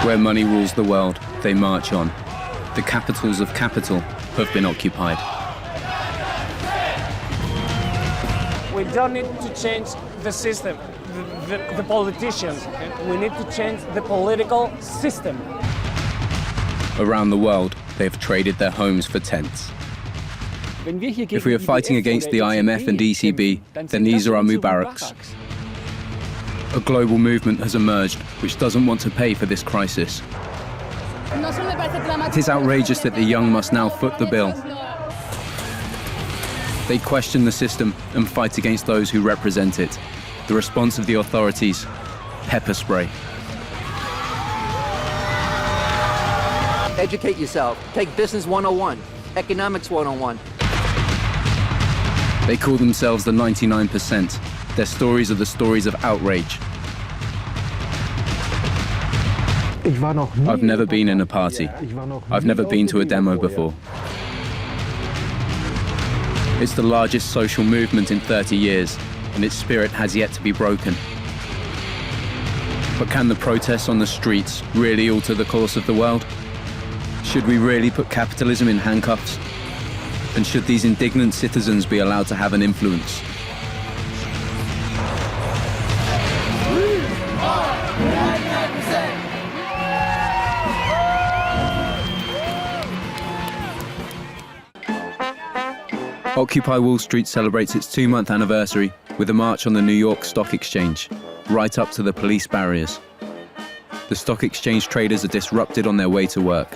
Where money rules the world, they march on. The capitals of capital have been occupied. We don't need to change the system, the politicians. We need to change the political system. Around the world, they have traded their homes for tents. If we are fighting against the IMF and ECB, then these are our Mubaraks. A global movement has emerged which doesn't want to pay for this crisis. It is outrageous that the young must now foot the bill. They question the system and fight against those who represent it. The response of the authorities: pepper spray. Educate yourself. Take Business 101, Economics 101. They call themselves the 99%. Their stories are the stories of outrage. I've never been in a party. I've never been to a demo before. It's the largest social movement in 30 years, and its spirit has yet to be broken. But can the protests on the streets really alter the course of the world? Should we really put capitalism in handcuffs? And should these indignant citizens be allowed to have an influence? Occupy Wall Street celebrates its 2-month anniversary with a march on the New York Stock Exchange, right up to the police barriers. The stock exchange traders are disrupted on their way to work.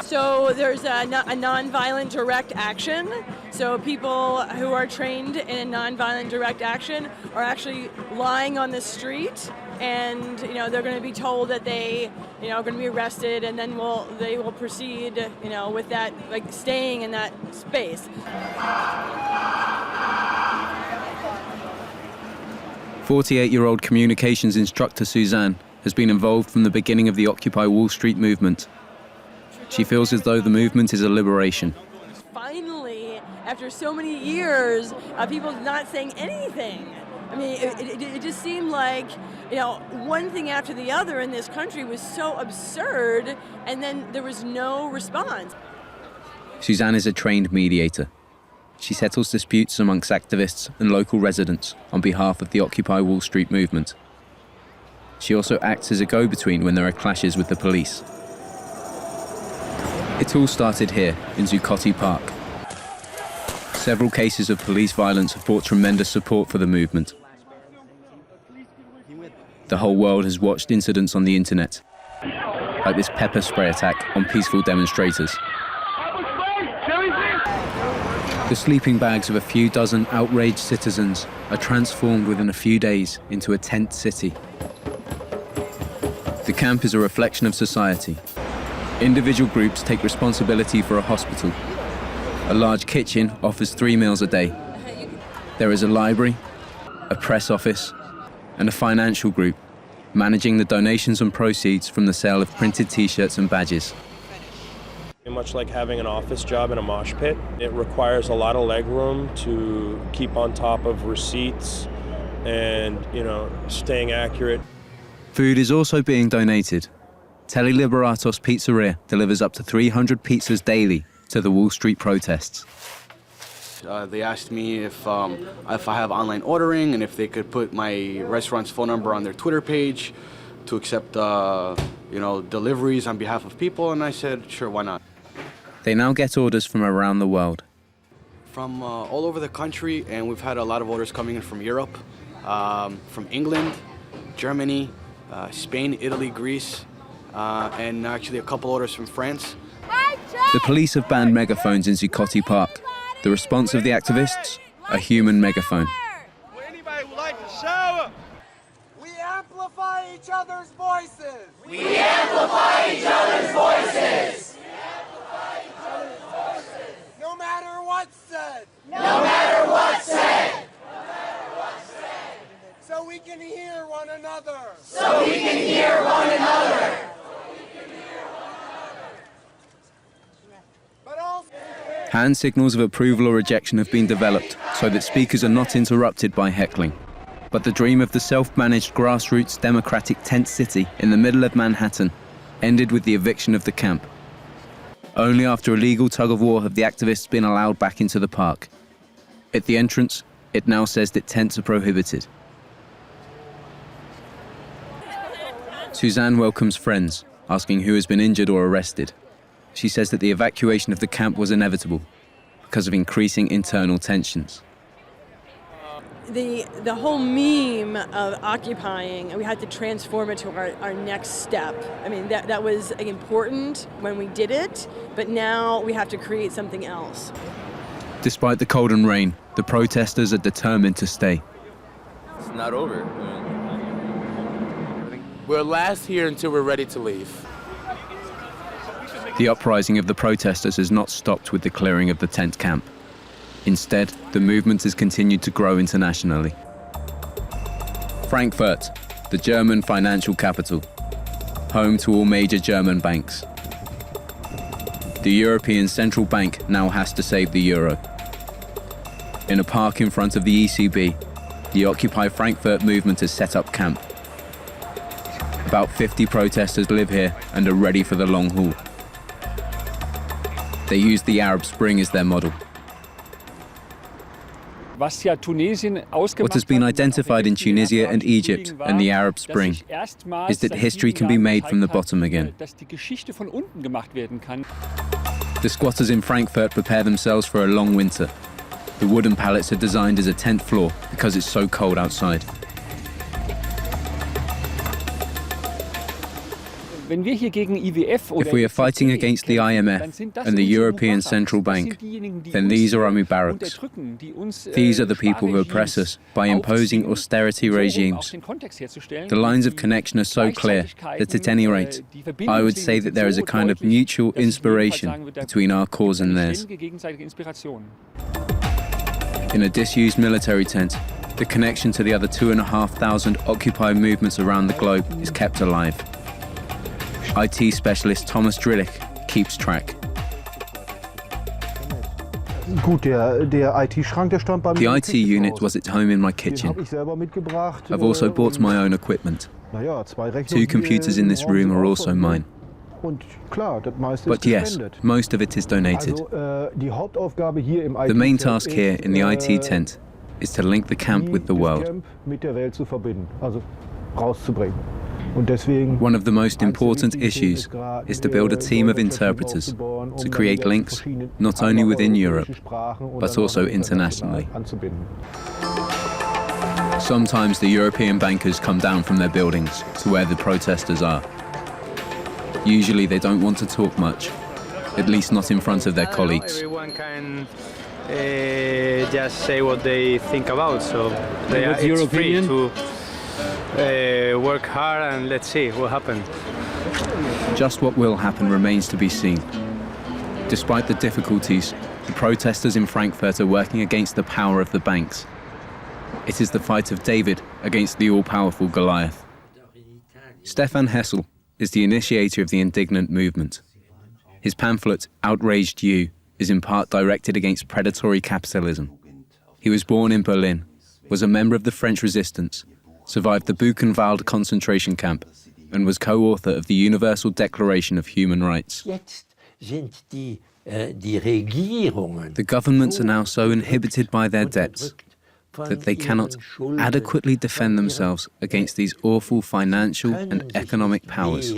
So there's a nonviolent direct action. So people who are trained in nonviolent direct action are actually lying on the street, and they're going to be told that they are going to be arrested, and then they will proceed with that, like staying in that space. 48-year-old communications instructor Suzanne has been involved from the beginning of the Occupy Wall Street movement. She feels as though the movement is a liberation. Finally, after so many years of people not saying anything, I mean, it just seemed like, one thing after the other in this country was so absurd, and then there was no response. Suzanne is a trained mediator. She settles disputes amongst activists and local residents on behalf of the Occupy Wall Street movement. She also acts as a go-between when there are clashes with the police. It all started here in Zuccotti Park. Several cases of police violence have brought tremendous support for the movement. The whole world has watched incidents on the internet, like this pepper spray attack on peaceful demonstrators. The sleeping bags of a few dozen outraged citizens are transformed within a few days into a tent city. The camp is a reflection of society. Individual groups take responsibility for a hospital. A large kitchen offers 3 meals a day. There is a library, a press office, and a financial group managing the donations and proceeds from the sale of printed T-shirts and badges. Much like having an office job in a mosh pit, it requires a lot of leg room to keep on top of receipts and, staying accurate. Food is also being donated. Teleliberatos Pizzeria delivers up to 300 pizzas daily to the Wall Street protests. They asked me if I have online ordering and if they could put my restaurant's phone number on their Twitter page to accept, deliveries on behalf of people, and I said, sure, why not? They now get orders from around the world. From all over the country, and we've had a lot of orders coming in from Europe, from England, Germany, Spain, Italy, Greece, and actually a couple orders from France. The police have banned megaphones in Zuccotti Park. The response of the activists? A human megaphone. Anybody would like to shower? We amplify each other's voices. We amplify each other's voices. No matter what's said. No matter what's said. So we can hear one another. So we can hear one another. But also Hand signals of approval or rejection have been developed so that speakers are not interrupted by heckling. But the dream of the self-managed grassroots democratic tent city in the middle of Manhattan ended with the eviction of the camp. Only after a legal tug-of-war have the activists been allowed back into the park. At the entrance, it now says that tents are prohibited. Suzanne welcomes friends, asking who has been injured or arrested. She says that the evacuation of the camp was inevitable because of increasing internal tensions. The whole meme of occupying, we had to transform it to our next step. I mean, that was important when we did it, but now we have to create something else. Despite the cold and rain, the protesters are determined to stay. It's not over. We'll last here until we're ready to leave. The uprising of the protesters has not stopped with the clearing of the tent camp. Instead, the movement has continued to grow internationally. Frankfurt, the German financial capital, home to all major German banks. The European Central Bank now has to save the euro. In a park in front of the ECB, the Occupy Frankfurt movement has set up camp. About 50 protesters live here and are ready for the long haul. They use the Arab Spring as their model. What has been identified in Tunisia and Egypt and the Arab Spring is that history can be made from the bottom again. The squatters in Frankfurt prepare themselves for a long winter. The wooden pallets are designed as a tent floor because it's so cold outside. If we are fighting against the IMF and the European Central Bank, then these are our Mubaraks. These are the people who oppress us by imposing austerity regimes. The lines of connection are so clear that at any rate, I would say that there is a kind of mutual inspiration between our cause and theirs. In a disused military tent, the connection to the other 2,500 Occupy movements around the globe is kept alive. IT specialist Thomas Drillich keeps track. The IT unit was at home in my kitchen. I've also bought my own equipment. 2 computers in this room are also mine. But yes, most of it is donated. The main task here in the IT tent is to link the camp with the world. One of the most important issues is to build a team of interpreters to create links not only within Europe, but also internationally. Sometimes the European bankers come down from their buildings to where the protesters are. Usually they don't want to talk much, at least not in front of their colleagues. Everyone can just say what they think about, so it's free to work hard and let's see what happens. Just what will happen remains to be seen. Despite the difficulties, the protesters in Frankfurt are working against the power of the banks. It is the fight of David against the all-powerful Goliath. Stefan Hessel is the initiator of the indignant movement. His pamphlet, Outraged You, is in part directed against predatory capitalism. He was born in Berlin, was a member of the French resistance, survived the Buchenwald concentration camp, and was co-author of the Universal Declaration of Human Rights. The governments are now so inhibited by their debts that they cannot adequately defend themselves against these awful financial and economic powers.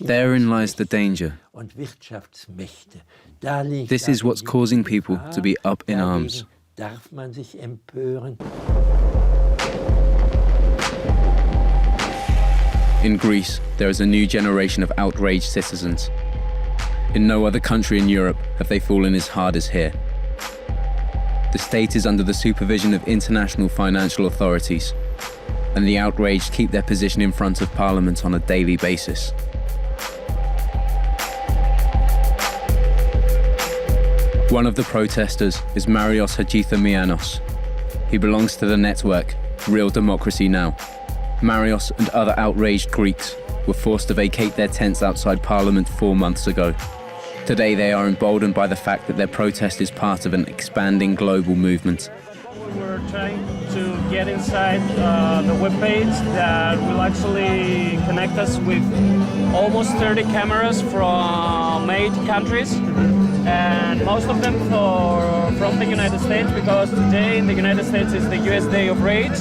Therein lies the danger. This is what's causing people to be up in arms. In Greece, there is a new generation of outraged citizens. In no other country in Europe have they fallen as hard as here. The state is under the supervision of international financial authorities, and the outraged keep their position in front of Parliament on a daily basis. One of the protesters is Marios Hadjithamianos. He belongs to the network, Real Democracy Now! Marios and other outraged Greeks were forced to vacate their tents outside Parliament 4 months ago. Today they are emboldened by the fact that their protest is part of an expanding global movement. We're trying to get inside the webpage that will actually connect us with almost 30 cameras from 8 countries, and most of them from the United States, because today in the United States is the US Day of Rage.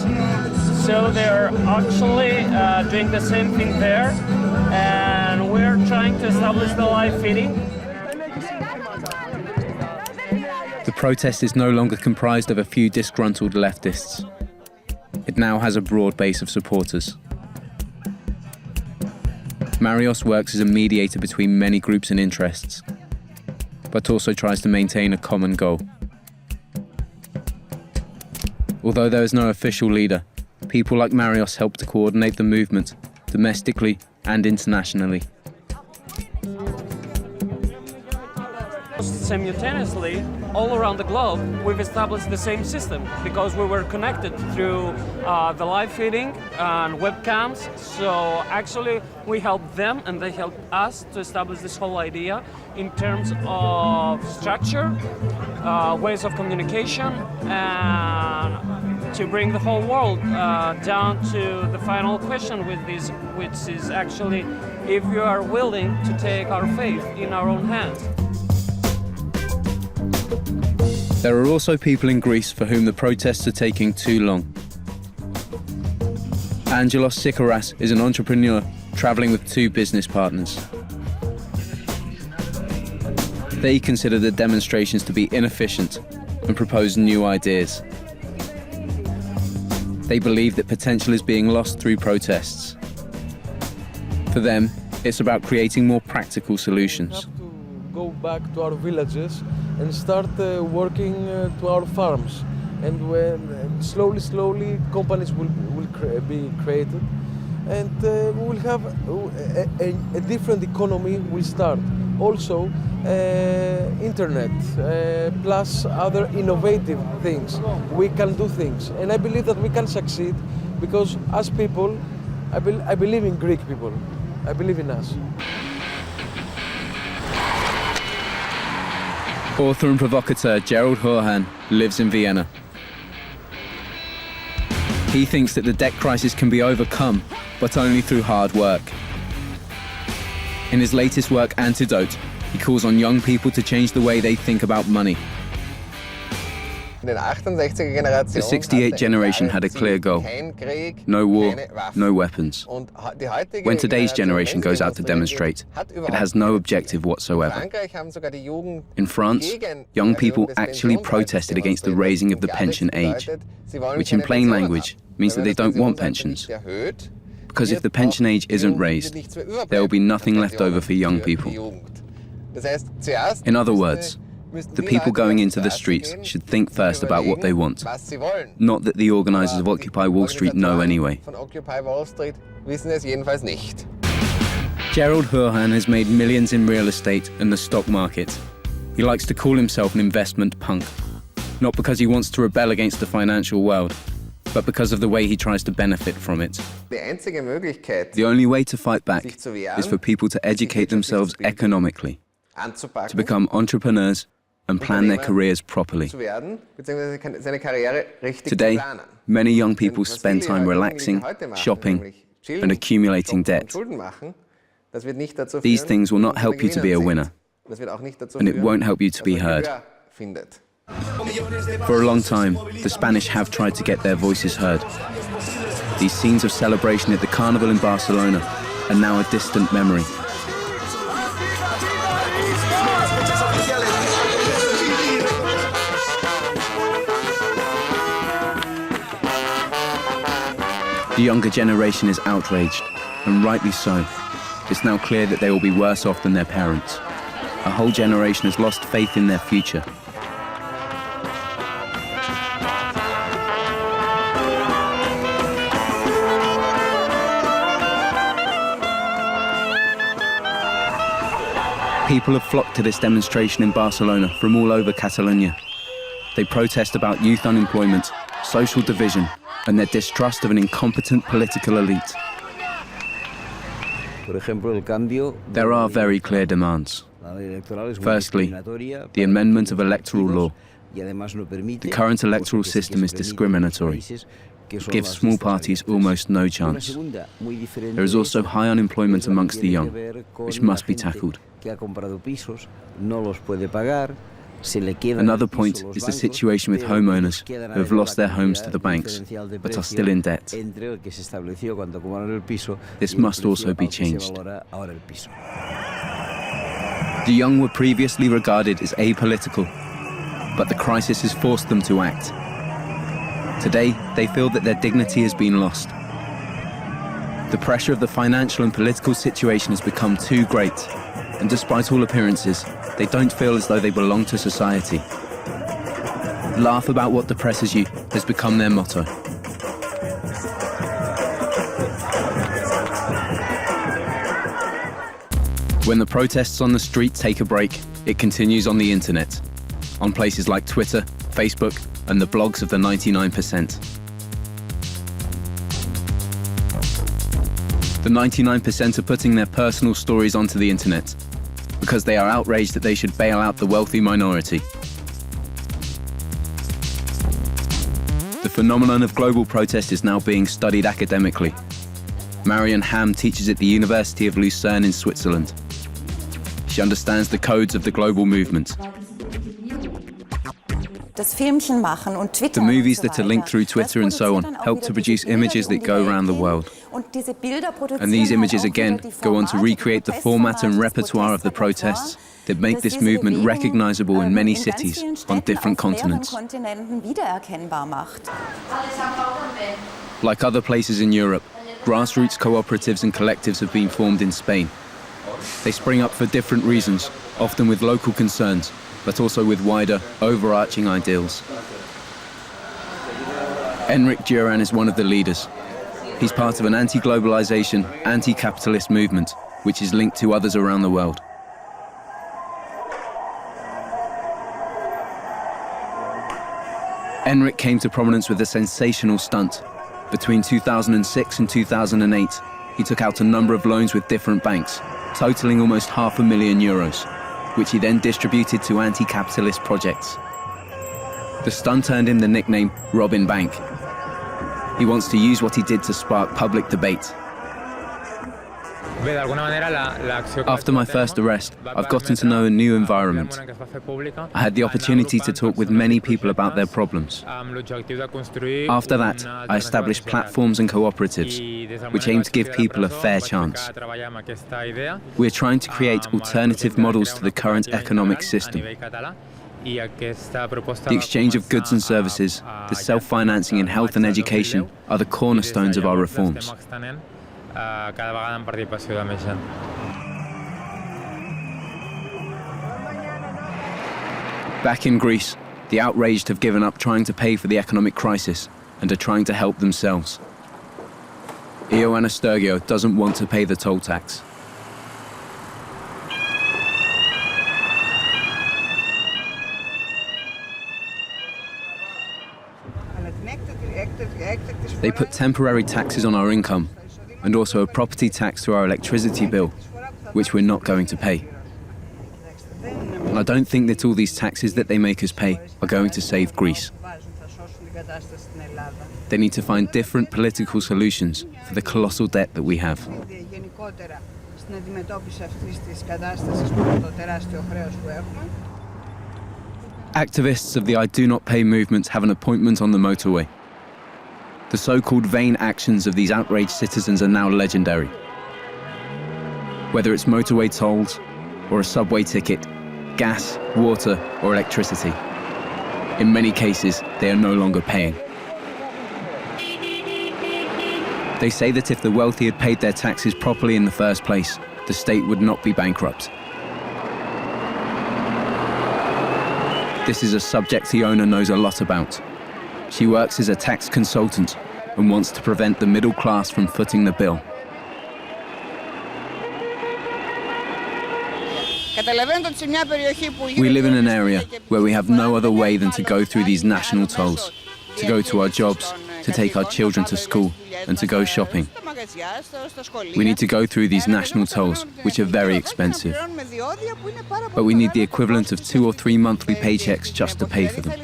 So they're actually doing the same thing there, and we're trying to establish the live feeding. The protest is no longer comprised of a few disgruntled leftists. It now has a broad base of supporters. Marios works as a mediator between many groups and interests, but also tries to maintain a common goal. Although there is no official leader, people like Marios help to coordinate the movement, domestically and internationally. Simultaneously, all around the globe, we've established the same system because we were connected through the live feeding and webcams. So actually, we helped them and they helped us to establish this whole idea in terms of structure, ways of communication, and to bring the whole world down to the final question with this, which is actually if you are willing to take our faith in our own hands. There are also people in Greece for whom the protests are taking too long. Angelos Sikaras is an entrepreneur travelling with 2 business partners. They consider the demonstrations to be inefficient and propose new ideas. They believe that potential is being lost through protests. For them, it's about creating more practical solutions. Go back to our villages and start working to our farms, and when slowly companies will be created, and we will have a different economy will start. Also internet plus other innovative things. We can do things, and I believe that we can succeed because as people, I believe in Greek people. I believe in us. Author and provocateur Gerald Hurhan lives in Vienna. He thinks that the debt crisis can be overcome, but only through hard work. In his latest work, Antidote, he calls on young people to change the way they think about money. The 68 generation had a clear goal. No war, no weapons. When today's generation goes out to demonstrate, it has no objective whatsoever. In France, young people actually protested against the raising of the pension age, which in plain language means that they don't want pensions. Because if the pension age isn't raised, there will be nothing left over for young people. In other words, the people going into the streets should think first about what they want, not that the organisers of Occupy Wall Street know anyway. Gerald Hurhan has made millions in real estate and the stock market. He likes to call himself an investment punk, not because he wants to rebel against the financial world, but because of the way he tries to benefit from it. The only way to fight back is for people to educate themselves economically, to become entrepreneurs and plan their careers properly. Today, many young people spend time relaxing, shopping, and accumulating debt. These things will not help you to be a winner, and it won't help you to be heard. For a long time, the Spanish have tried to get their voices heard. These scenes of celebration at the Carnival in Barcelona are now a distant memory. The younger generation is outraged, and rightly so. It's now clear that they will be worse off than their parents. A whole generation has lost faith in their future. People have flocked to this demonstration in Barcelona from all over Catalonia. They protest about youth unemployment, social division, and their distrust of an incompetent political elite. There are very clear demands. Firstly, the amendment of electoral law. The current electoral system is discriminatory. It gives small parties almost no chance. There is also high unemployment amongst the young, which must be tackled. Another point is the situation with homeowners who have lost their homes to the banks, but are still in debt. This must also be changed. The young were previously regarded as apolitical, but the crisis has forced them to act. Today, they feel that their dignity has been lost. The pressure of the financial and political situation has become too great, and despite all appearances, they don't feel as though they belong to society. Laugh about what depresses you has become their motto. When the protests on the street take a break, it continues on the internet, on places like Twitter, Facebook, and the blogs of the 99%. The 99% are putting their personal stories onto the internet because they are outraged that they should bail out the wealthy minority. The phenomenon of global protest is now being studied academically. Marion Ham teaches at the University of Lucerne in Switzerland. She understands the codes of the global movement. The movies that are linked through Twitter and so on help to produce images that go around the world. And these images again go on to recreate the format and repertoire of the protests that make this movement recognizable in many cities on different continents. Like other places in Europe, grassroots cooperatives and collectives have been formed in Spain. They spring up for different reasons, often with local concerns, but also with wider, overarching ideals. Enric Duran is one of the leaders. He's part of an anti-globalization, anti-capitalist movement, which is linked to others around the world. Enric came to prominence with a sensational stunt. Between 2006 and 2008, he took out a number of loans with different banks, totaling almost €500,000, which he then distributed to anti-capitalist projects. The stunt earned him the nickname Robin Bank. He wants to use what he did to spark public debate. After my first arrest, I've gotten to know a new environment. I had the opportunity to talk with many people about their problems. After that, I established platforms and cooperatives, which aim to give people a fair chance. We're trying to create alternative models to the current economic system. The exchange of goods and services, the self-financing in health and education are the cornerstones of our reforms. Back in Greece, the outraged have given up trying to pay for the economic crisis and are trying to help themselves. Ioanna Sturgio doesn't want to pay the toll tax. They put temporary taxes on our income and also a property tax to our electricity bill, which we're not going to pay. And I don't think that all these taxes that they make us pay are going to save Greece. They need to find different political solutions for the colossal debt that we have. Activists of the I Do Not Pay movement have an appointment on the motorway. The so-called vain actions of these outraged citizens are now legendary. Whether it's motorway tolls, or a subway ticket, gas, water, or electricity. In many cases, they are no longer paying. They say that if the wealthy had paid their taxes properly in the first place, the state would not be bankrupt. This is a subject Ioanna knows a lot about. She works as a tax consultant and wants to prevent the middle class from footing the bill. We live in an area where we have no other way than to go through these national tolls, to go to our jobs, to take our children to school, and to go shopping. We need to go through these national tolls, which are very expensive. But we need the equivalent of 2 or 3 monthly paychecks just to pay for them.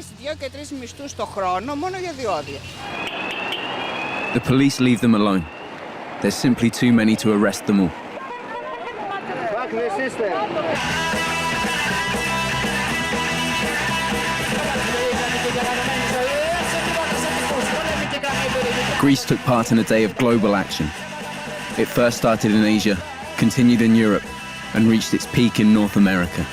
The police leave them alone. There's simply too many to arrest them all. Greece took part in a day of global action. It first started in Asia, continued in Europe, and reached its peak in North America.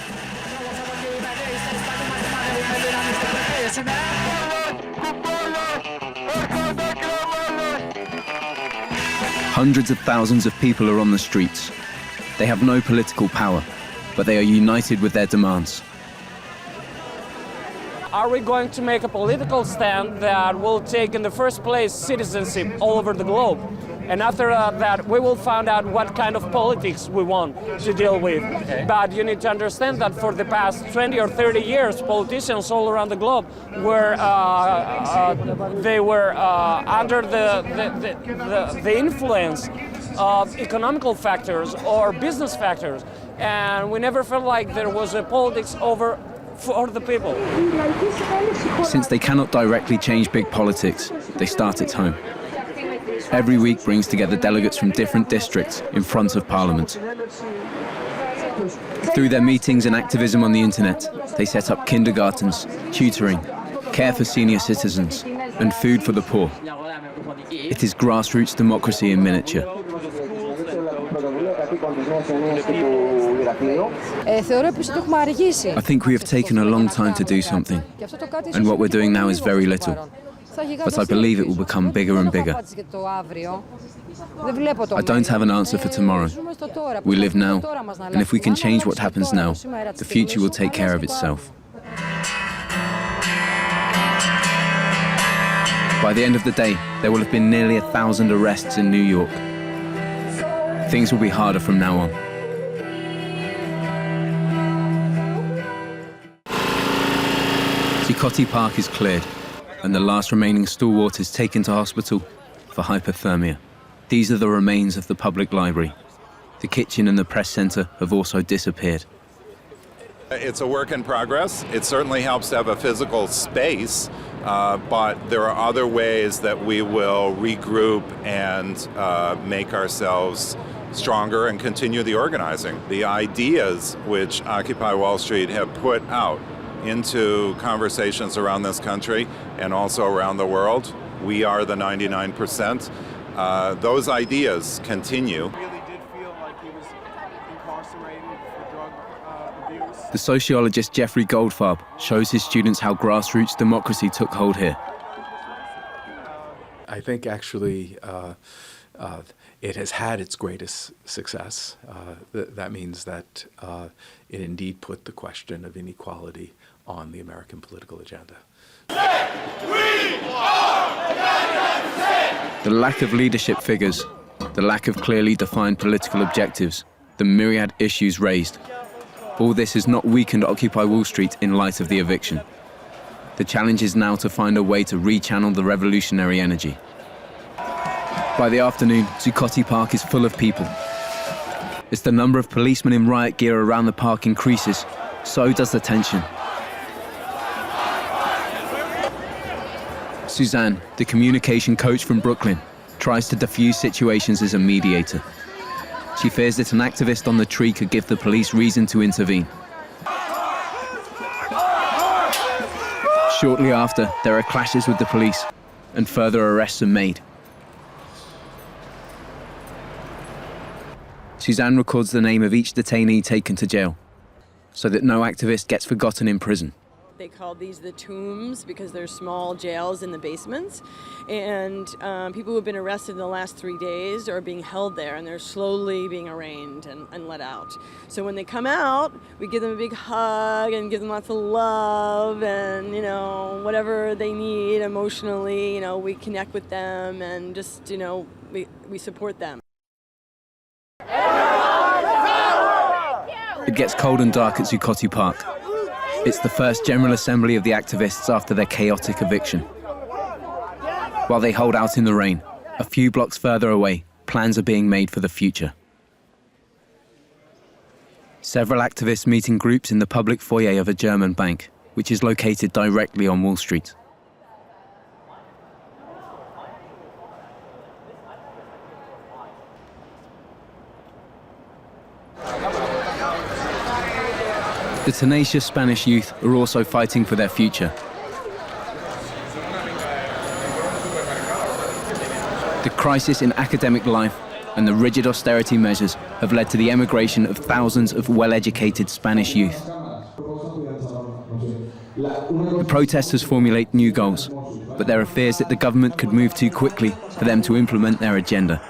Hundreds of thousands of people are on the streets. They have no political power, but they are united with their demands. Are we going to make a political stand that will take in the first place citizenship all over the globe? And after that, we will find out what kind of politics we want to deal with. Okay. But you need to understand that for the past 20 or 30 years, politicians all around the globe were under the influence of economical factors or business factors, and we never felt like there was a politics over for the people. Since they cannot directly change big politics, they start at home. Every week brings together delegates from different districts in front of Parliament. Through their meetings and activism on the internet, they set up kindergartens, tutoring, care for senior citizens, and food for the poor. It is grassroots democracy in miniature. I think we have taken a long time to do something, and what we're doing now is very little. But I believe it will become bigger and bigger. I don't have an answer for tomorrow. We live now, and if we can change what happens now, the future will take care of itself. By the end of the day, there will have been nearly 1,000 arrests in New York. Things will be harder from now on. Zuccotti Park is cleared, and the last remaining stalwart is taken to hospital for hypothermia. These are the remains of the public library. The kitchen and the press center have also disappeared. It's a work in progress. It certainly helps to have a physical space, but there are other ways that we will regroup and make ourselves stronger and continue the organizing. The ideas which Occupy Wall Street have put out into conversations around this country and also around the world, we are the 99%. Those ideas continue. The sociologist Jeffrey Goldfarb shows his students how grassroots democracy took hold here. I think actually it has had its greatest success. That means that it indeed put the question of inequality on the American political agenda. The lack of leadership figures, the lack of clearly defined political objectives, the myriad issues raised. All this has not weakened Occupy Wall Street in light of the eviction. The challenge is now to find a way to rechannel the revolutionary energy. By the afternoon, Zuccotti Park is full of people. As the number of policemen in riot gear around the park increases, so does the tension. Suzanne, the communication coach from Brooklyn, tries to diffuse situations as a mediator. She fears that an activist on the tree could give the police reason to intervene. Shortly after, there are clashes with the police, and further arrests are made. Suzanne records the name of each detainee taken to jail, so that no activist gets forgotten in prison. They called these the tombs because they're small jails in the basements. And people who have been arrested in the last 3 days are being held there, and they're slowly being arraigned and let out. So when they come out, we give them a big hug and give them lots of love and, you know, whatever they need emotionally, you know, we connect with them and just, you know, we support them. It gets cold and dark at Zuccotti Park. It's the first General Assembly of the activists after their chaotic eviction. While they hold out in the rain, a few blocks further away, plans are being made for the future. Several activists meet in groups in the public foyer of a German bank, which is located directly on Wall Street. The tenacious Spanish youth are also fighting for their future. The crisis in academic life and the rigid austerity measures have led to the emigration of thousands of well-educated Spanish youth. The protesters formulate new goals, but there are fears that the government could move too quickly for them to implement their agenda.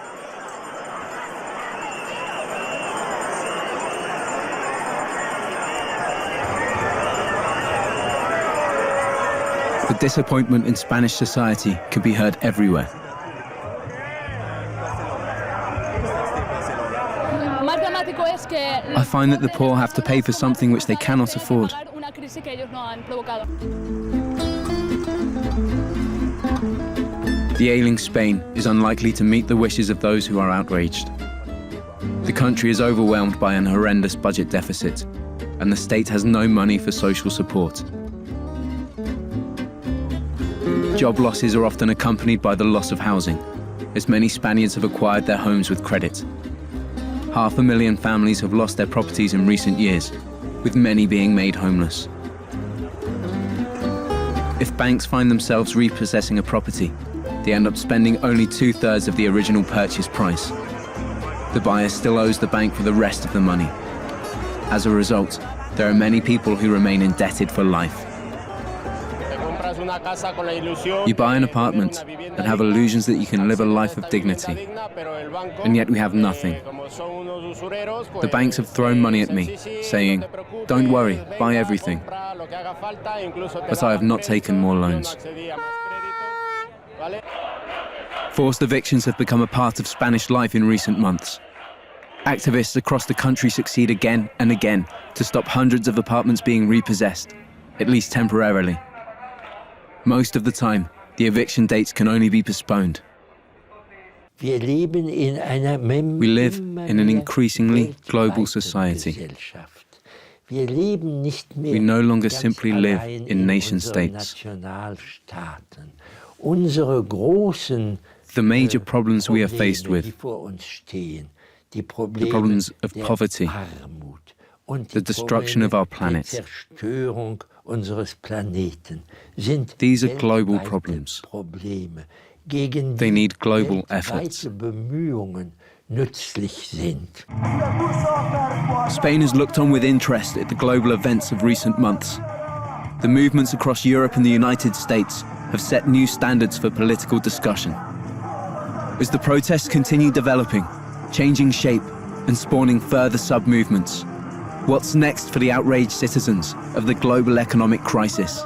The disappointment in Spanish society can be heard everywhere. I find that the poor have to pay for something which they cannot afford. The ailing Spain is unlikely to meet the wishes of those who are outraged. The country is overwhelmed by an horrendous budget deficit, and the state has no money for social support. Job losses are often accompanied by the loss of housing, as many Spaniards have acquired their homes with credit. 500,000 families have lost their properties in recent years, with many being made homeless. If banks find themselves repossessing a property, they end up spending only 2/3 of the original purchase price. The buyer still owes the bank for the rest of the money. As a result, there are many people who remain indebted for life. You buy an apartment and have illusions that you can live a life of dignity, and yet we have nothing. The banks have thrown money at me, saying, "Don't worry, buy everything." But I have not taken more loans. Forced evictions have become a part of Spanish life in recent months. Activists across the country succeed again and again to stop hundreds of apartments being repossessed, at least temporarily. Most of the time, the eviction dates can only be postponed. We live in an increasingly global society. We no longer simply live in nation-states. The major problems we are faced with, the problems of poverty, the destruction of our planet, these are global problems. They need global efforts. Spain has looked on with interest at the global events of recent months. The movements across Europe and the United States have set new standards for political discussion. As the protests continue developing, changing shape and spawning further sub-movements, what's next for the outraged citizens of the global economic crisis?